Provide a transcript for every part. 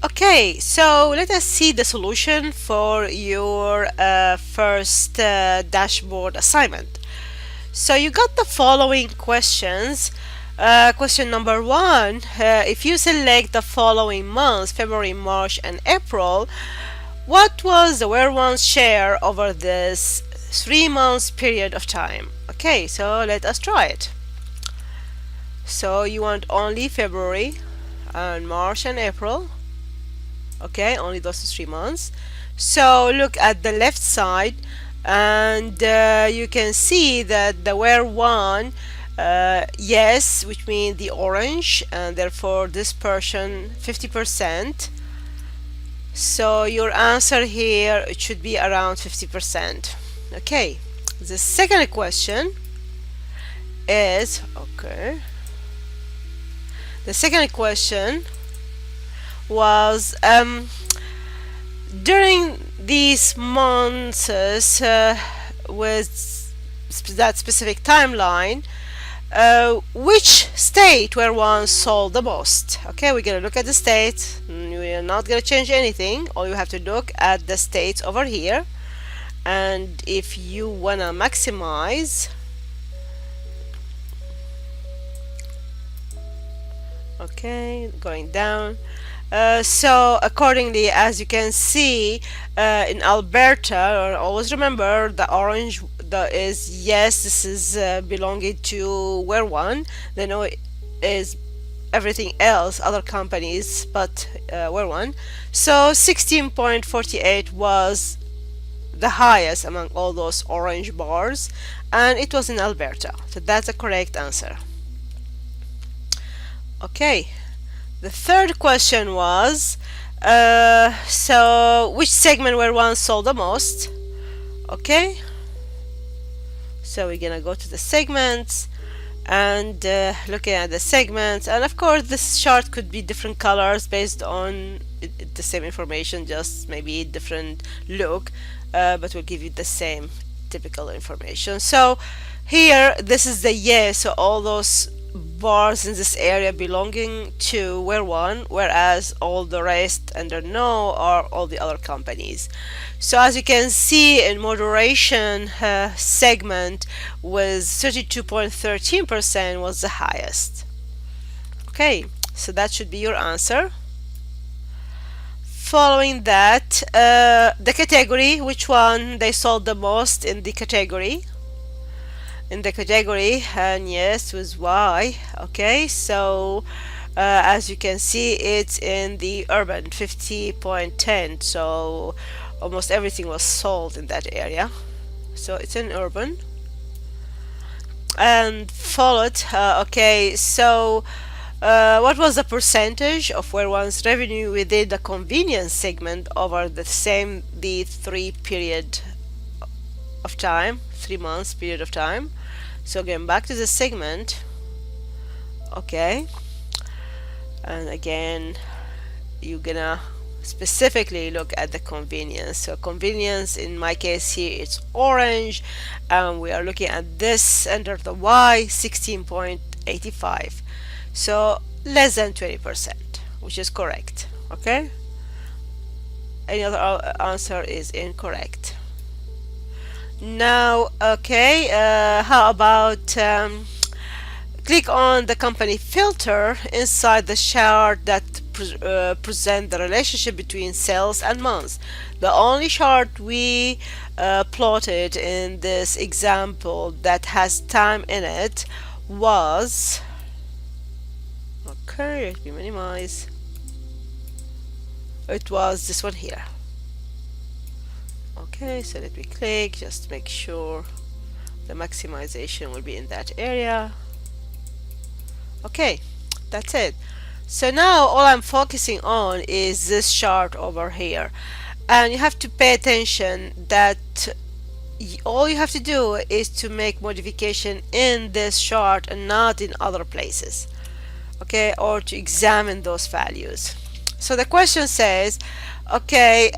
Okay, so let us see the solution for your first dashboard assignment. So you got the following questions. Question number one, if you select the following months, February, March, and April, what was the where one's share over this 3 months period of time? Okay, so let us try it. So you want only February and March and April. Okay, only those 3 months. So look at the left side, and you can see that the where one, yes, which means the orange, and therefore this portion 50%. So your answer here, it should be around 50%. Okay, the second question is, okay, the second question was, during these months with that specific timeline, which state where one sold the most? Okay, we're gonna look at the state. We're not gonna change anything. All you have to look at the states over here, and if you wanna maximize, okay, going down. So accordingly, as you can see, in Alberta, always remember the orange is yes, this is belonging to where one. The no is everything else, other companies, but where one. So 16.48 was the highest among all those orange bars, and it was in Alberta. So that's the correct answer. Okay. The third question was, so which segment where one sold the most? Okay, so we're gonna go to the segments and looking at the segments, and of course this chart could be different colors based on the same information, just maybe different look, but we'll give you the same typical information. So here this is the yes, so all those bars in this area belonging to where one, whereas all the rest under no are all the other companies. So as you can see, in moderation segment with 32.13% was the highest. Okay, so that should be your answer. Following that, the category, which one they sold the most in the category? And yes, was Y. Okay, so as you can see, it's in the urban 50.10, so almost everything was sold in that area, so it's in urban. And followed, okay, so what was the percentage of where one's revenue within the convenience segment over the 3 months period of time? So going back to the segment, okay, and again you're gonna specifically look at the convenience. So convenience, in my case here, it's orange, and we are looking at this under the Y, 16.85, so less than 20%, which is correct. Okay, any other answer is incorrect. Now, okay, how about click on the company filter inside the chart that present the relationship between sales and months. The only chart we plotted in this example that has time in it was, okay, let me minimize, it was this one here. Okay, so let me click, just make sure the maximization will be in that area. Okay, that's it. So now all I'm focusing on is this chart over here, and you have to pay attention that all you have to do is to make modification in this chart and not in other places, okay, or to examine those values. So the question says, okay,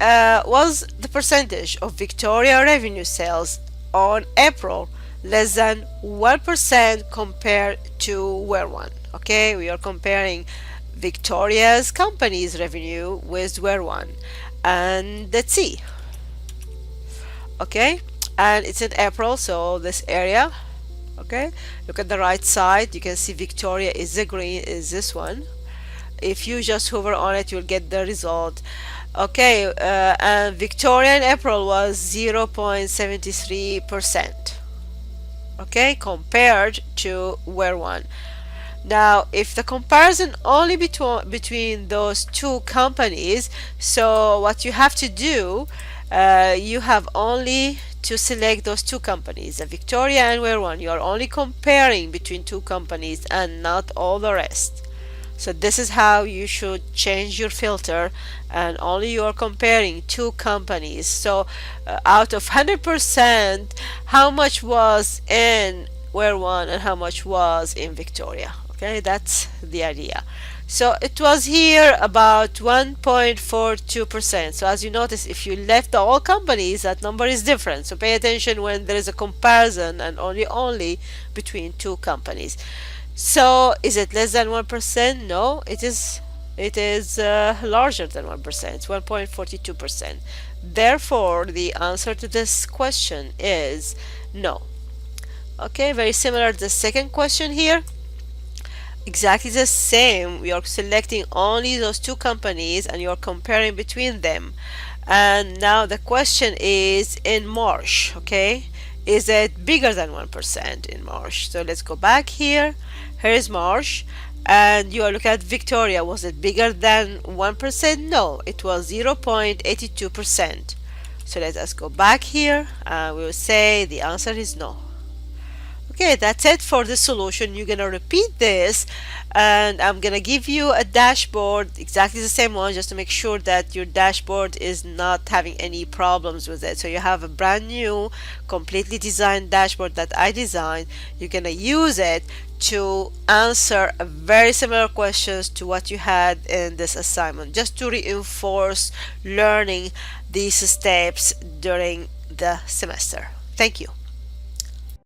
was the percentage of Victoria revenue sales on April less than 1% compared to where one? Okay, we are comparing Victoria's company's revenue with where one, and let's see. Okay, and it's in April, so this area. Okay, look at the right side, you can see Victoria is the green, is this one. If you just hover on it, you'll get the result. Okay, and Victoria in April was 0.73%. Okay, compared to where one. Now, if the comparison only between those two companies, so what you have to do, you have only to select those two companies, the Victoria and Where One. You are only comparing between two companies and not all the rest. So this is how you should change your filter, and only you are comparing two companies. So out of 100%, how much was in Where One and how much was in Victoria? Okay, that's the idea. So it was here about 1.42%. So as you notice, if you left all companies, that number is different. So pay attention when there is a comparison and only between two companies. So is it less than 1%? No, it is larger than 1%. It's 1.42%. Therefore, the answer to this question is no. Okay, very similar to the second question here. Exactly the same. We are selecting only those two companies and you're comparing between them. And now the question is in March, okay? Is it bigger than 1% in March? So let's go back here. Here is March. And you are looking at Victoria. Was it bigger than 1%? No, it was 0.82%. So let us go back here. We will say the answer is no. Okay, that's it for the solution. You're gonna repeat this, and I'm gonna give you a dashboard, exactly the same one, just to make sure that your dashboard is not having any problems with it. So you have a brand new, completely designed dashboard that I designed. You're gonna use it to answer very similar questions to what you had in this assignment, just to reinforce learning these steps during the semester. Thank you.